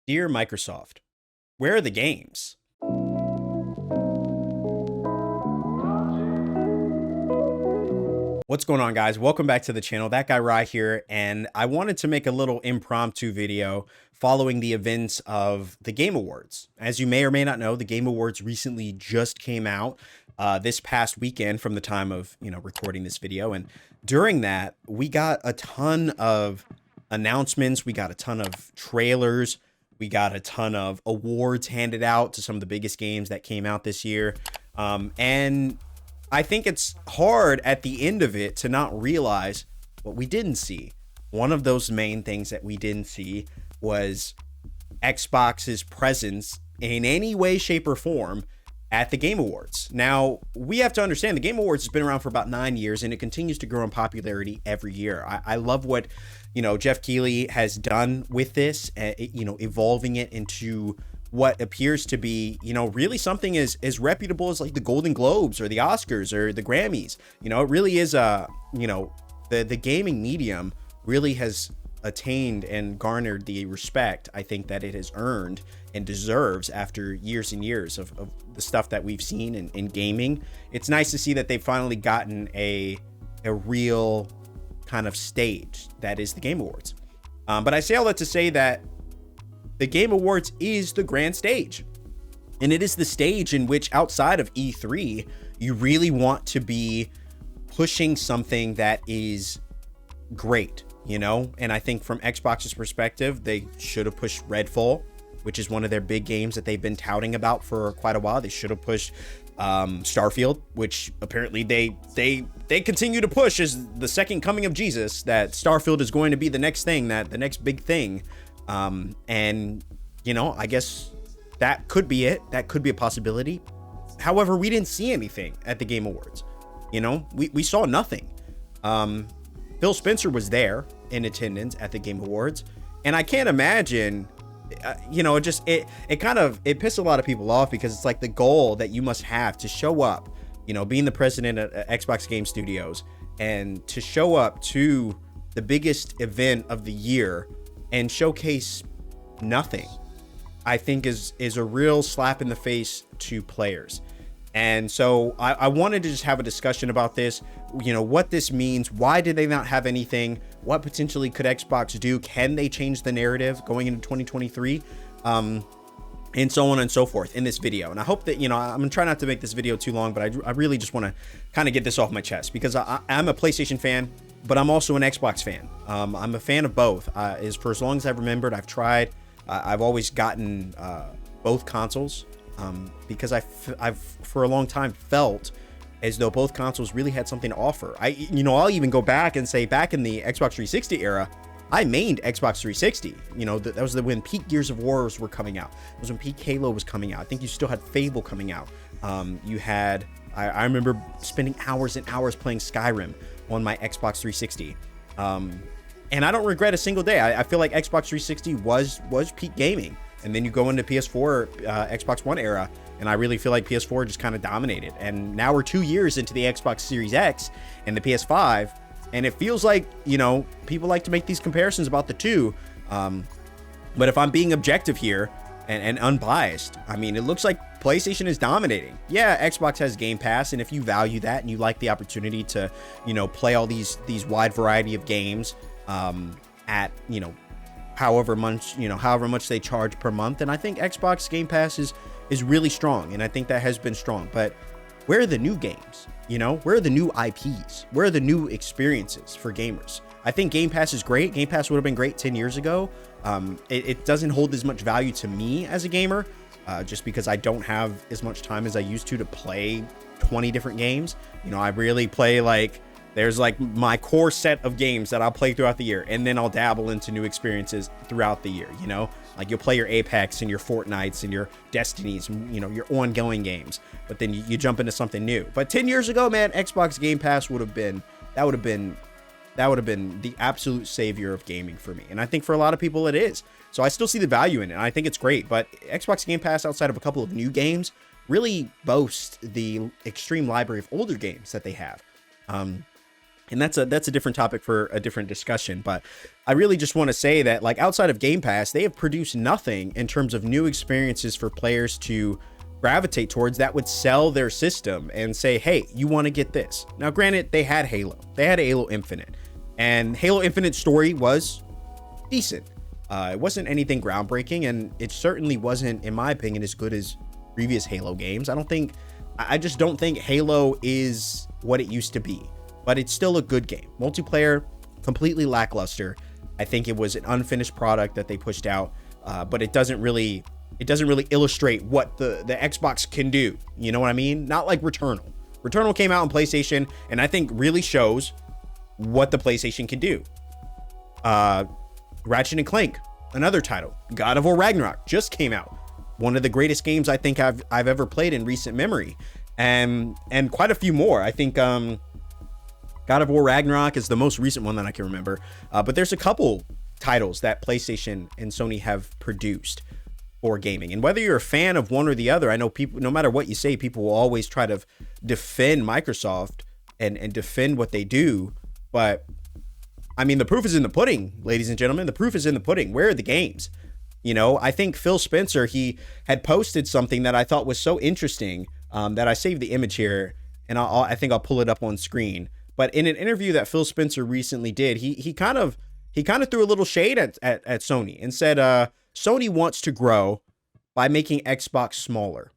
Dear Microsoft, where are the games? What's going on, guys? Welcome back to the channel. That guy right here, and I wanted to make a little impromptu video following the events of the Game Awards. As you may or may not know, the Game Awards recently just came out this past weekend from the time of recording this video, and during that we got a ton of announcements, we got a ton of trailers, we got a ton of awards handed out to some of the biggest games that came out this year, and I think it's hard at the end of it to not realize what we didn't see. One of those main things that we didn't see was Xbox's presence in any way, shape, or form at the Game Awards. Now, we have to understand the Game Awards has been around for about 9 years, and it continues to grow in popularity every year. I love what, Jeff Keighley has done with this, evolving it into what appears to be, really something as reputable as like the Golden Globes or the Oscars or the Grammys. It really is the gaming medium really has attained and garnered the respect I think that it has earned and deserves after years and years of the stuff that we've seen in gaming. It's nice to see that they've finally gotten a real kind of stage that is the Game Awards. But I say all that to say that the Game Awards is the grand stage, and it is the stage in which, outside of E3, you really want to be pushing something that is great, and I think from Xbox's perspective, they should have pushed Redfall, which is one of their big games that they've been touting about for quite a while. They should have pushed Starfield, which apparently they continue to push as the second coming of Jesus, that Starfield is going to be the next thing, that the next big thing. I guess that could be it. That could be a possibility. However, we didn't see anything at the Game Awards. We saw nothing. Phil Spencer was there in attendance at the Game Awards, and I can't imagine, it pissed a lot of people off, because it's like the goal that you must have to show up, being the president of Xbox Game Studios, and to show up to the biggest event of the year and showcase nothing, I think is a real slap in the face to players. And so I wanted to just have a discussion about this, what this means. Why did they not have anything? What potentially could Xbox do? Can they change the narrative going into 2023? And so on and so forth in this video. And I hope that, I'm gonna try not to make this video too long, but I really just want to kind of get this off my chest, because I'm a PlayStation fan, but I'm also an Xbox fan. I'm a fan of both. For as long as I've remembered, I've tried. I've always gotten both consoles, because I've for a long time felt as though both consoles really had something to offer. I'll even go back and say, back in the Xbox 360 era, I mained Xbox 360. That was when peak Gears of War were coming out. It was when peak Halo was coming out. I think you still had Fable coming out. You had, I remember spending hours and hours playing Skyrim on my Xbox 360. And I don't regret a single day. I feel like Xbox 360 was peak gaming. And then you go into PS4, Xbox One era, and I really feel like PS4 just kind of dominated. And now we're 2 years into the Xbox Series X and the PS5, and it feels like, people like to make these comparisons about the two. But if I'm being objective here and unbiased, it looks like PlayStation is dominating. Yeah, Xbox has Game Pass, and if you value that and you like the opportunity to, play all these wide variety of games at, however much they charge per month, and I think Xbox Game Pass is really strong, and I think that has been strong. But where are the new games? Where are the new IPs? Where are the new experiences for gamers? I think Game Pass is great. Game Pass would have been great 10 years ago. It doesn't hold as much value to me as a gamer, just because I don't have as much time as I used to play 20 different games. I really play there's my core set of games that I'll play throughout the year, and then I'll dabble into new experiences throughout the year. You'll play your Apex and your Fortnites and your Destinies and your ongoing games, but then you jump into something new. But 10 years ago, man, Xbox Game Pass would have been the absolute savior of gaming for me, and I think for a lot of people it is. So I still see the value in it, and I think it's great. But Xbox Game Pass, outside of a couple of new games, really boasts the extreme library of older games that they have. And that's a different topic for a different discussion. But I really just want to say that, like, outside of Game Pass, they have produced nothing in terms of new experiences for players to gravitate towards that would sell their system and say, hey, you want to get this. Now, granted, they had Halo. They had Halo Infinite. And Halo Infinite's story was decent. It wasn't anything groundbreaking, and it certainly wasn't, in my opinion, as good as previous Halo games. I just don't think Halo is what it used to be. But it's still a good game. Multiplayer, completely lackluster. I think it was an unfinished product that they pushed out, but it doesn't really illustrate what the Xbox can do. You know what I mean? Not like Returnal. Returnal came out on PlayStation, and I think really shows what the PlayStation can do. Ratchet and Clank, another title. God of War Ragnarok just came out. One of the greatest games I think I've ever played in recent memory, and quite a few more. I think God of War Ragnarok is the most recent one that I can remember. But there's a couple titles that PlayStation and Sony have produced for gaming. And whether you're a fan of one or the other, I know people, no matter what you say, people will always try to defend Microsoft and defend what they do. But I mean, the proof is in the pudding, ladies and gentlemen. The proof is in the pudding. Where are the games? You know, I think Phil Spencer, he had posted something that I thought was so interesting that I saved the image here, and I think I'll pull it up on screen. But in an interview that Phil Spencer recently did, he kind of threw a little shade at Sony and said, Sony wants to grow by making Xbox smaller.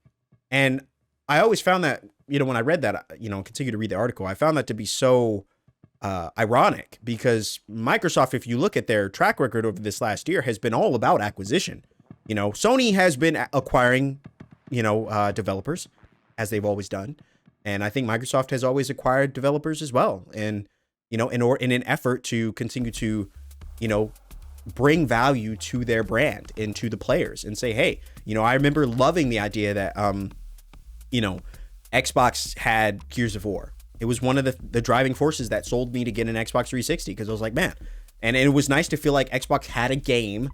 And I always found that, you know, when I read that, you know, continue to read the article, I found that to be so ironic, because Microsoft, if you look at their track record over this last year, has been all about acquisition. You know, Sony has been acquiring, you know, developers, as they've always done. And I think Microsoft has always acquired developers as well. And, you know, in an effort to continue to, you know, bring value to their brand and to the players and say, hey, you know, I remember loving the idea that, you know, Xbox had Gears of War. It was one of the driving forces that sold me to get an Xbox 360, because I was like, man, and it was nice to feel like Xbox had a game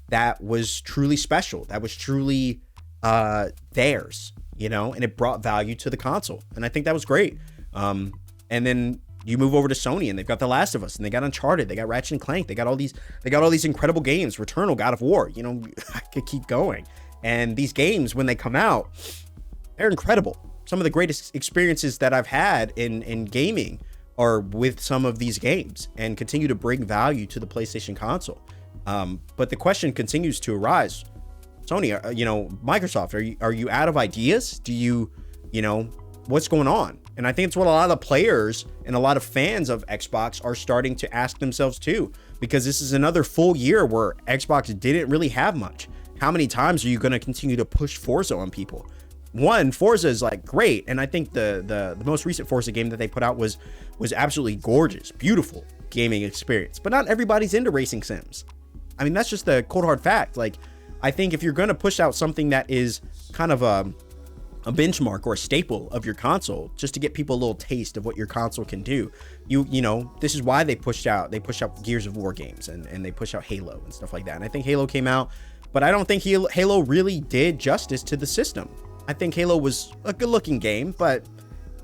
that was truly special, that was truly theirs. You know, and it brought value to the console. And I think that was great. And then you move over to Sony, and they've got The Last of Us, and they got Uncharted, they got Ratchet and Clank, they got all these incredible games, Returnal, God of War, you know, I could keep going. And these games, when they come out, they're incredible. Some of the greatest experiences that I've had in gaming are with some of these games, and continue to bring value to the PlayStation console. But the question continues to arise. Sony, you know, Microsoft, are you out of ideas? Do you know, what's going on? And I think it's what a lot of players and a lot of fans of Xbox are starting to ask themselves too, because this is another full year where Xbox didn't really have much. How many times are you going to continue to push Forza on people? One, Forza is like great, and I think the most recent Forza game that they put out was absolutely gorgeous, beautiful gaming experience. But not everybody's into racing sims. I mean, that's just the cold hard fact. Like, I think if you're going to push out something that is kind of a benchmark or a staple of your console, just to get people a little taste of what your console can do, you know, this is why they pushed out Gears of War games, and they pushed out Halo and stuff like that. And I think Halo came out, but I don't think Halo really did justice to the system. I think Halo was a good looking game, but,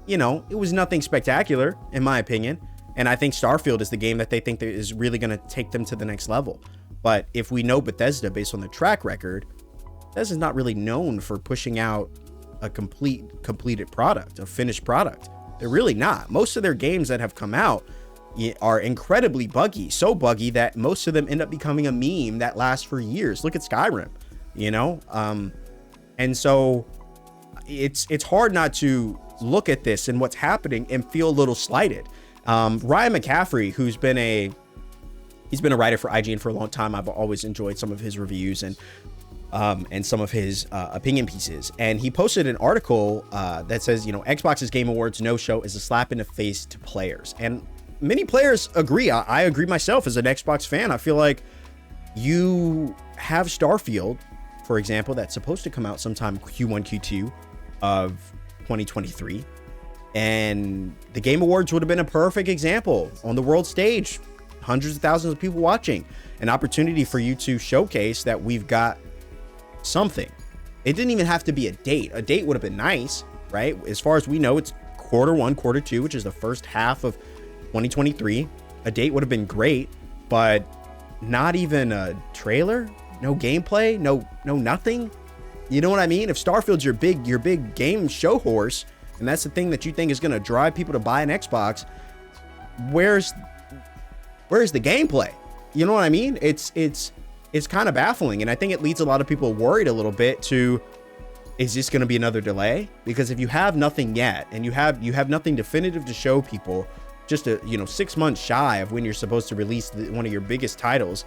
you know, it was nothing spectacular in my opinion. And I think Starfield is the game that they think that is really going to take them to the next level. But if we know Bethesda based on the track record, Bethesda's not really known for pushing out a completed product, a finished product. They're really not. Most of their games that have come out are incredibly buggy, so buggy that most of them end up becoming a meme that lasts for years. Look at Skyrim, you know? And so it's hard not to look at this and what's happening and feel a little slighted. Ryan McCaffrey, who's been a writer for IGN for a long time. I've always enjoyed some of his reviews and some of his opinion pieces. And he posted an article that says, you know, Xbox's Game Awards no-show is a slap in the face to players. And many players agree. I agree myself as an Xbox fan. I feel like you have Starfield, for example, that's supposed to come out sometime Q1, Q2 of 2023. And the Game Awards would have been a perfect example on the world stage. Hundreds of thousands of people watching, an opportunity for you to showcase that we've got something. It didn't even have to be a date. A date would have been nice, right? As far as we know, it's Q1, Q2, which is the first half of 2023. A date would have been great, but not even a trailer, no gameplay, no nothing. You know what I mean? If Starfield's your big game show horse, and that's the thing that you think is going to drive people to buy an Xbox, where's the gameplay? You know what I mean? It's kind of baffling, and I think it leads a lot of people worried a little bit to, is this going to be another delay? Because if you have nothing yet, and you have nothing definitive to show people, just 6 months shy of when you're supposed to release one of your biggest titles,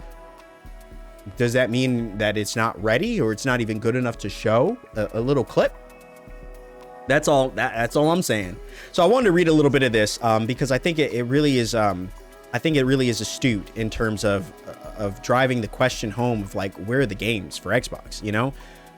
does that mean that it's not ready, or it's not even good enough to show a little clip? That's all I'm saying. So I wanted to read a little bit of this because I think it really is astute in terms of driving the question home of like, where are the games for Xbox, you know?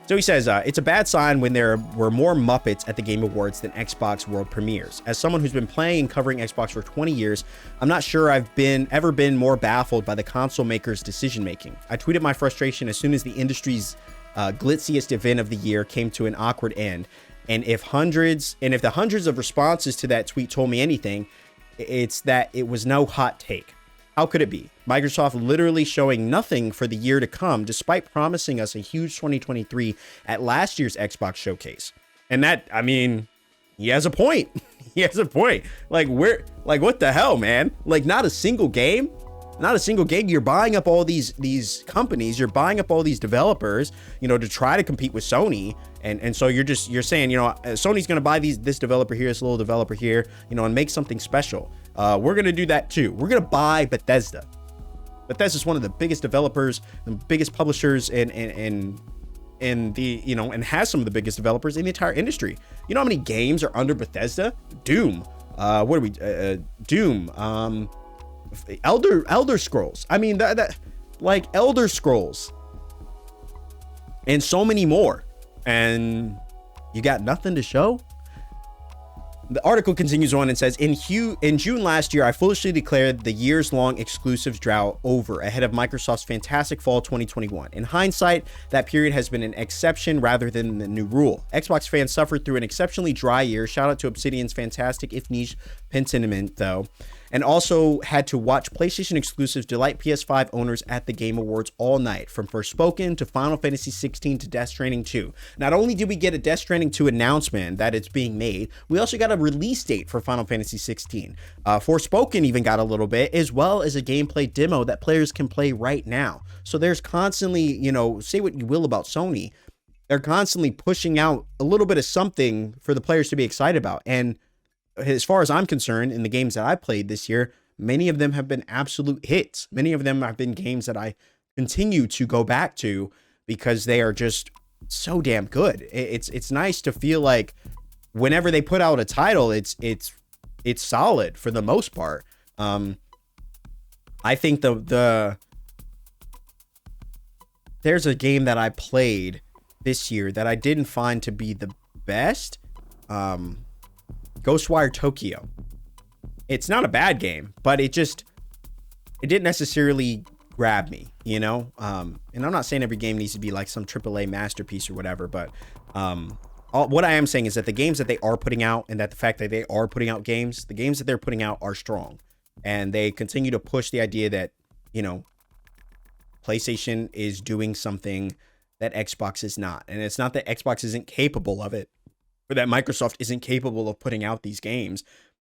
So he says, it's a bad sign when there were more Muppets at the Game Awards than Xbox World Premieres. As someone who's been playing and covering Xbox for 20 years, I'm not sure I've ever been more baffled by the console makers' decision making. I tweeted my frustration as soon as the industry's glitziest event of the year came to an awkward end. And if the hundreds of responses to that tweet told me anything, it's that it was no hot take. How could it be? Microsoft literally showing nothing for the year to come, despite promising us a huge 2023 at last year's Xbox showcase. And that, I mean, he has a point. He has a point. Like, what the hell, man? Like, not a single game. You're buying up all these companies. You're buying up all these developers, to try to compete with Sony. And so you're saying, Sony's going to buy this developer here, this little developer here, and make something special. We're going to do that too. We're going to buy Bethesda. Bethesda's one of the biggest developers, the biggest publishers, and has some of the biggest developers in the entire industry. You know how many games are under Bethesda? Doom. Doom. Elder Scrolls. I mean, that like Elder Scrolls, and so many more. And you got nothing to show. The article continues on and says, in June last year, I foolishly declared the years-long exclusives drought over ahead of Microsoft's fantastic fall 2021. In hindsight, that period has been an exception rather than the new rule. Xbox fans suffered through an exceptionally dry year. Shout out to Obsidian's fantastic, if niche, pentiment, though. And also had to watch PlayStation exclusives delight PS5 owners at the Game Awards all night, from Forspoken to Final Fantasy 16 to Death Stranding 2. Not only did we get a Death Stranding 2 announcement that it's being made, we also got a release date for Final Fantasy 16. Forspoken even got a little bit, as well as a gameplay demo that players can play right now. So there's constantly, say what you will about Sony, they're constantly pushing out a little bit of something for the players to be excited about. And as far as I'm concerned, in the games that I played this year, many of them have been absolute hits. Many of them have been games that I continue to go back to because they are just so damn good. It's nice to feel like whenever they put out a title, it's solid for the most part. I think there's a game that I played this year that I didn't find to be the best. Ghostwire Tokyo. It's not a bad game, but it didn't necessarily grab me, and I'm not saying every game needs to be like some AAA masterpiece or whatever, but what I am saying is that the games that they are putting out, and that the fact that they are putting out games, the games that they're putting out are strong, and they continue to push the idea that, PlayStation is doing something that Xbox is not. And it's not that Xbox isn't capable of it, or that Microsoft isn't capable of putting out these games.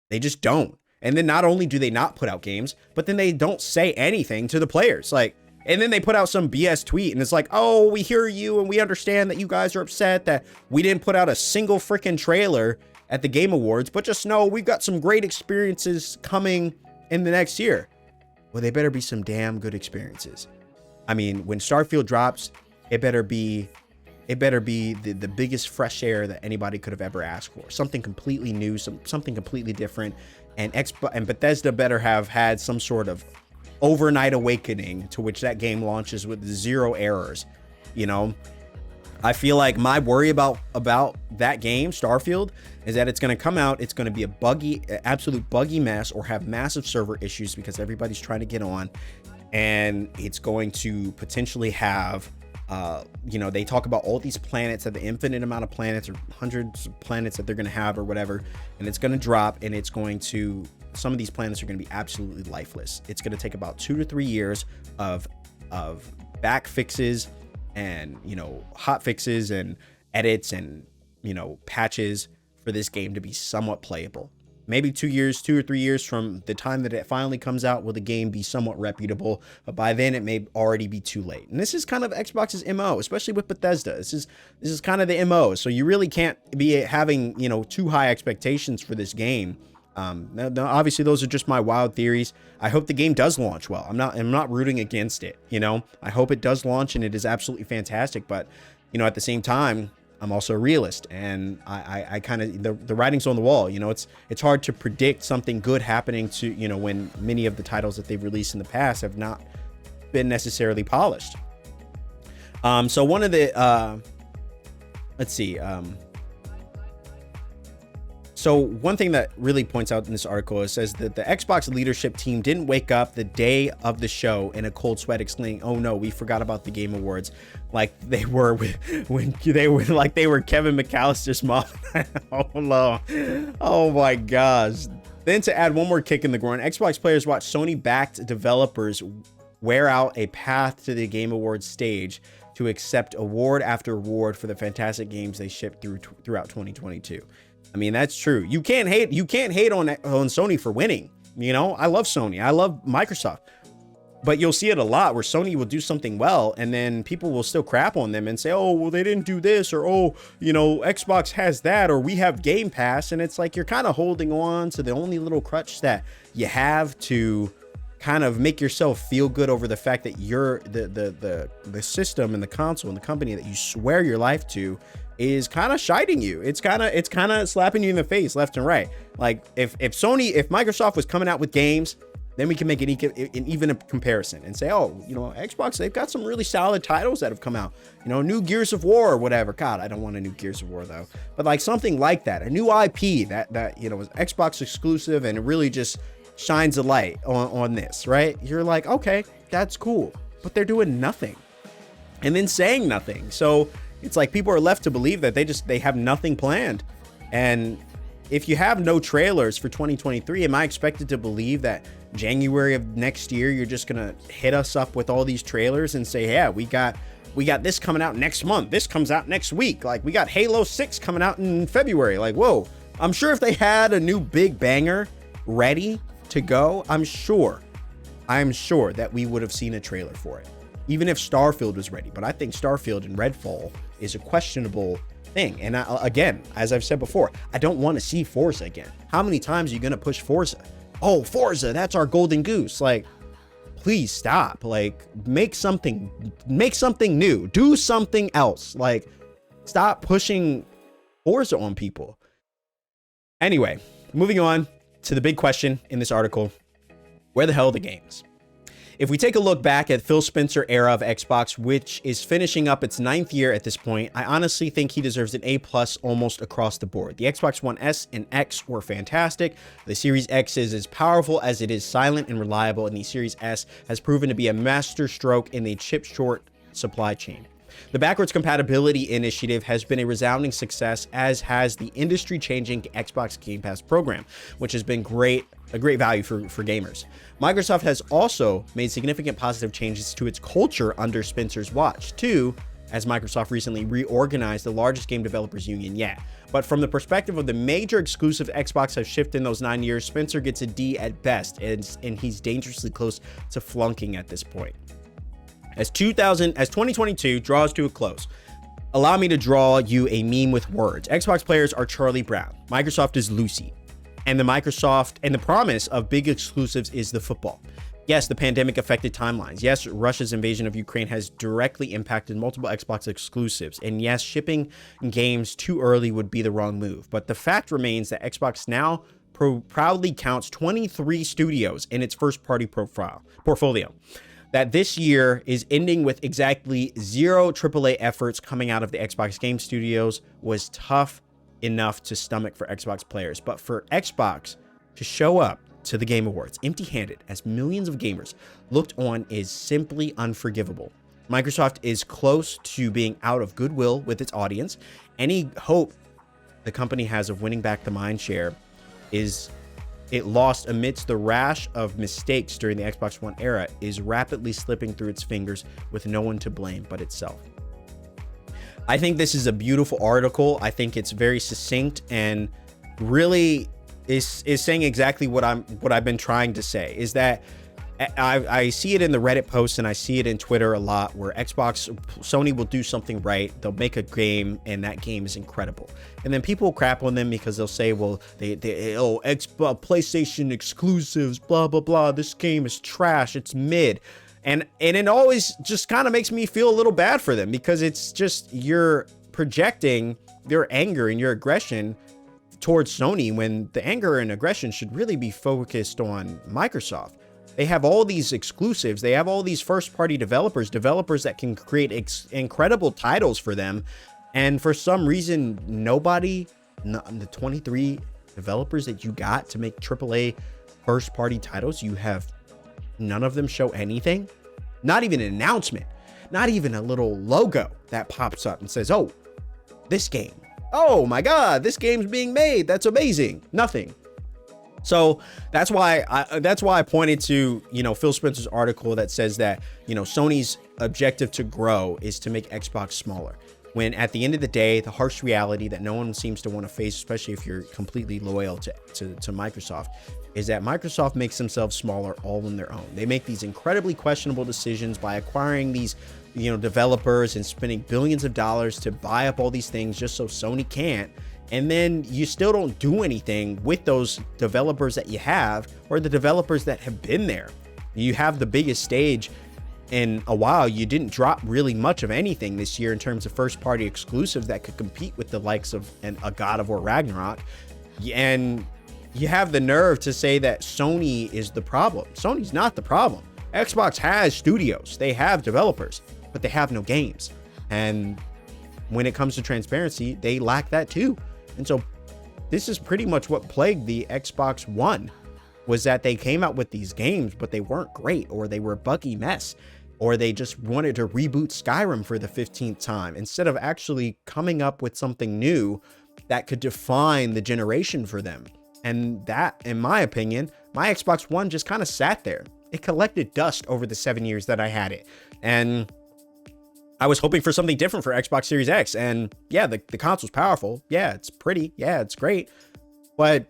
They just don't. And then not only do they not put out games, but then they don't say anything to the players. And then they put out some BS tweet and it's like, oh, we hear you and we understand that you guys are upset that we didn't put out a single freaking trailer at the Game Awards, but just know we've got some great experiences coming in the next year. Well, they better be some damn good experiences. I mean, when Starfield drops, it better be the biggest fresh air that anybody could have ever asked for. Something completely new, something completely different. And Bethesda better have had some sort of overnight awakening to which that game launches with 0 errors. I feel like my worry about that game, Starfield, is that it's going to come out, it's going to be absolute buggy mess, or have massive server issues because everybody's trying to get on, and it's going to potentially have they talk about all these planets, the infinite amount of planets or hundreds of planets that they're going to have or whatever, and it's going to drop and it's going to some of these planets are going to be absolutely lifeless. It's going to take about 2 to 3 years of back fixes and, you know, hot fixes and edits and, you know, patches for this game to be somewhat playable. Maybe 2 or 3 years from the time that it finally comes out will the game be somewhat reputable, but by then it may already be too late. And this is kind of Xbox's MO, especially with Bethesda. This is kind of the MO. So you really can't be having, you know, too high expectations for this game. Now, obviously those are just my wild theories. I hope the game does launch well. I'm not rooting against it, you know. I hope it does launch and it is absolutely fantastic, but you know, at the same time, I'm also a realist, and I kind of, the writing's on the wall. You know, it's hard to predict something good happening to, you know, when many of the titles that they've released in the past have not been necessarily polished. So one of the, let's see. So one thing that really points out in this article, it says that the Xbox leadership team didn't wake up the day of the show in a cold sweat exclaiming, "Oh no, we forgot about the Game Awards," like they were when they were Kevin McAllister's mom. Oh no. Oh my gosh. Then to add one more kick in the groin, Xbox players watched Sony-backed developers wear out a path to the Game Awards stage to accept award after award for the fantastic games they shipped throughout 2022. I mean, that's true. You can't hate on Sony for winning. You know, I love Sony. I love Microsoft. But you'll see it a lot where Sony will do something well and then people will still crap on them and say, "Oh, well, they didn't do this," or, "Oh, you know, Xbox has that," or "We have Game Pass." And it's like you're kind of holding on to the only little crutch that you have to kind of make yourself feel good over the fact that you're the system and the console and the company that you swear your life to is kind of shiting you. It's kind of slapping you in the face left and right. Like if Microsoft was coming out with games, then we can make even a comparison and say, "Oh, you know, Xbox, they've got some really solid titles that have come out. You know, new Gears of War or whatever." God, I don't want a new Gears of War though. But like something like that, a new IP that you know was Xbox exclusive and it really just shines a light on this, right? You're like, okay, that's cool. But they're doing nothing. And then saying nothing. So it's like people are left to believe that they have nothing planned. And if you have no trailers for 2023, am I expected to believe that January of next year you're just gonna hit us up with all these trailers and say, "Yeah, we got this coming out next month. This comes out next week. Like we got Halo 6 coming out in February." Like, whoa. I'm sure if they had a new big banger ready to go, I'm sure that we would have seen a trailer for it, even if Starfield was ready. But I think Starfield and Redfall is a questionable thing. And again, as I've said before, I don't want to see Forza again. How many times are you going to push Forza? "Oh, Forza, that's our golden goose." Like, please stop. Like, make something new. Do something else. Like, stop pushing Forza on people. Anyway, moving on to the big question in this article: where the hell are the games? If we take a look back at Phil Spencer era of Xbox, which is finishing up its 9th year at this point, I honestly think he deserves an A+ almost across the board. The Xbox One S and X were fantastic. The Series X is as powerful as it is silent and reliable, and the Series S has proven to be a master stroke in the chip short supply chain. The backwards compatibility initiative has been a resounding success, as has the industry-changing Xbox Game Pass program, which has been a great value for gamers. Microsoft has also made significant positive changes to its culture under Spencer's watch, too, as Microsoft recently reorganized the largest game developers union yet. But from the perspective of the major exclusive Xbox have shifted in those 9 years, Spencer gets a D at best, and he's dangerously close to flunking at this point. As 2022 draws to a close, allow me to draw you a meme with words. Xbox players are Charlie Brown. Microsoft is Lucy. And the promise of big exclusives is the football. Yes, the pandemic affected timelines. Yes, Russia's invasion of Ukraine has directly impacted multiple Xbox exclusives. And yes, shipping games too early would be the wrong move. But the fact remains that Xbox now proudly counts 23 studios in its first-party portfolio. That this year is ending with exactly 0 AAA efforts coming out of the Xbox Game Studios was tough enough to stomach for Xbox players. But for Xbox to show up to the Game Awards empty-handed, as millions of gamers looked on, is simply unforgivable. Microsoft is close to being out of goodwill with its audience. Any hope the company has of winning back the mind share is it lost amidst the rash of mistakes during the Xbox One era is rapidly slipping through its fingers with no one to blame but itself. I think this is a beautiful article. I think it's very succinct and really is saying exactly what I've been trying to say, is that I see it in the Reddit posts and I see it in Twitter a lot, where Sony will do something right. They'll make a game and that game is incredible. And then people will crap on them because they'll say, well, PlayStation exclusives, blah, blah, blah. This game is trash. It's mid. And it always just kind of makes me feel a little bad for them, because it's just, you're projecting your anger and your aggression towards Sony when the anger and aggression should really be focused on Microsoft. They have all these exclusives. They have all these first-party developers that can create incredible titles for them. And for some reason, nobody, the 23 developers that you got to make AAA first-party titles, you have none of them show anything. Not even an announcement. Not even a little logo that pops up and says, oh, this game. Oh my God, this game's being made. That's amazing. Nothing. So that's why I pointed to, Phil Spencer's article that says that, Sony's objective to grow is to make Xbox smaller. When at the end of the day, the harsh reality that no one seems to want to face, especially if you're completely loyal to Microsoft, is that Microsoft makes themselves smaller all on their own. They make these incredibly questionable decisions by acquiring these, developers and spending billions of dollars to buy up all these things just so Sony can't. And then you still don't do anything with those developers that you have, or the developers that have been there. You have the biggest stage in a while. You didn't drop really much of anything this year in terms of first party exclusives that could compete with the likes of a God of War Ragnarok. And you have the nerve to say that Sony is the problem. Sony's not the problem. Xbox has studios, they have developers, but they have no games. And when it comes to transparency, they lack that too. And so this is pretty much what plagued the Xbox One, was that they came out with these games, but they weren't great, or they were a buggy mess, or they just wanted to reboot Skyrim for the 15th time instead of actually coming up with something new that could define the generation for them. And that, in my opinion, my Xbox One just kind of sat there. It collected dust over the 7 years that I had it. And I was hoping for something different for Xbox Series X. And yeah, the console's powerful. Yeah, it's pretty. Yeah, it's great. But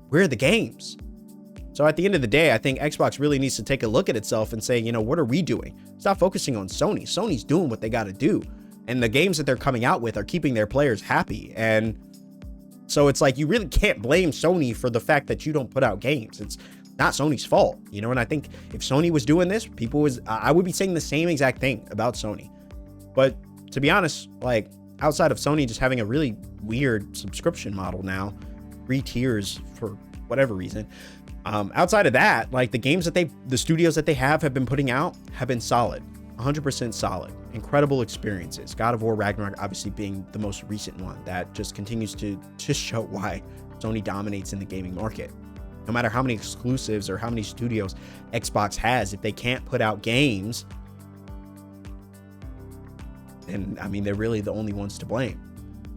where are the games? So at the end of the day, I think Xbox really needs to take a look at itself and say, what are we doing? Stop focusing on Sony. Sony's doing what they got to do. And the games that they're coming out with are keeping their players happy. And so it's like, you really can't blame Sony for the fact that you don't put out games. It's not Sony's fault, And I think if Sony was doing this, I would be saying the same exact thing about Sony. But to be honest, like, outside of Sony just having a really weird subscription model now, 3 tiers for whatever reason, outside of that, like, the studios that they have been putting out have been solid, 100% solid, incredible experiences. God of War Ragnarok obviously being the most recent one that just continues to show why Sony dominates in the gaming market. No matter how many exclusives or how many studios Xbox has, if they can't put out games, and I mean, they're really the only ones to blame.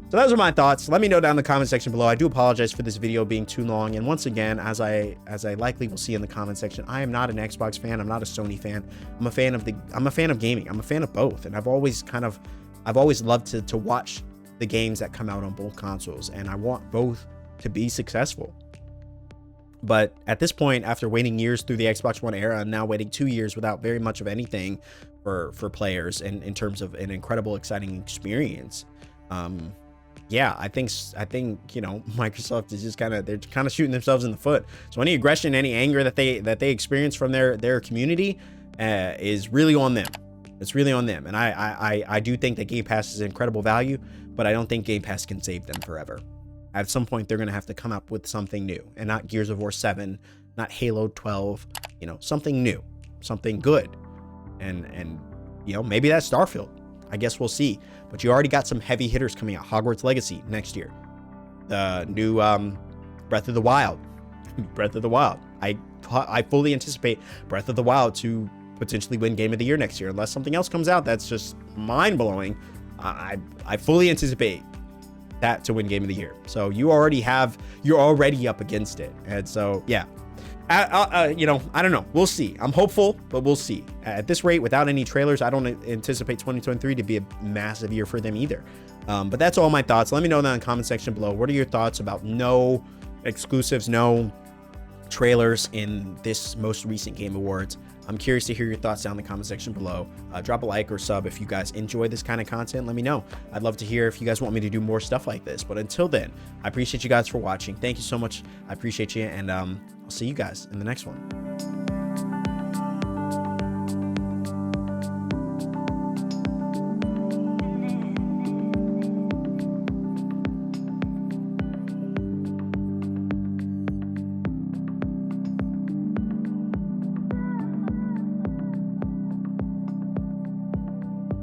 So those are my thoughts. Let me know down in the comment section below. I do apologize for this video being too long. And once again, as I likely will see in the comment section, I am not an Xbox fan. I'm not a Sony fan. I'm a fan of gaming. I'm a fan of both. And I've always loved to watch the games that come out on both consoles. And I want both to be successful. But at this point, after waiting years through the Xbox One era and now waiting 2 years without very much of anything for players and in terms of an incredible, exciting experience, yeah, I think Microsoft is just they're kind of shooting themselves in the foot. So any aggression, any anger that they experience from their community is really on them. It's really on them. And I do think that Game Pass is incredible value, but I don't think Game Pass can save them forever. At some point, they're going to have to come up with something new, and not Gears of War 7, not Halo 12, something new, something good. And maybe that's Starfield. I guess we'll see. But you already got some heavy hitters coming out. Hogwarts Legacy next year. The new Breath of the Wild. Breath of the Wild. I fully anticipate Breath of the Wild to potentially win Game of the Year next year, unless something else comes out that's just mind-blowing. I fully anticipate that to win Game of the Year. So you're already up against it. And so, yeah, you know, I don't know. We'll see. I'm hopeful, but we'll see. At this rate, without any trailers, I don't anticipate 2023 to be a massive year for them either. But that's all my thoughts. Let me know that in the comment section below. What are your thoughts about no exclusives, no trailers in this most recent Game Awards? I'm curious to hear your thoughts down in the comment section below. Drop a like or sub if you guys enjoy this kind of content. Let me know. I'd love to hear if you guys want me to do more stuff like this. But until then, I appreciate you guys for watching. Thank you so much. I appreciate you. And I'll see you guys in the next one.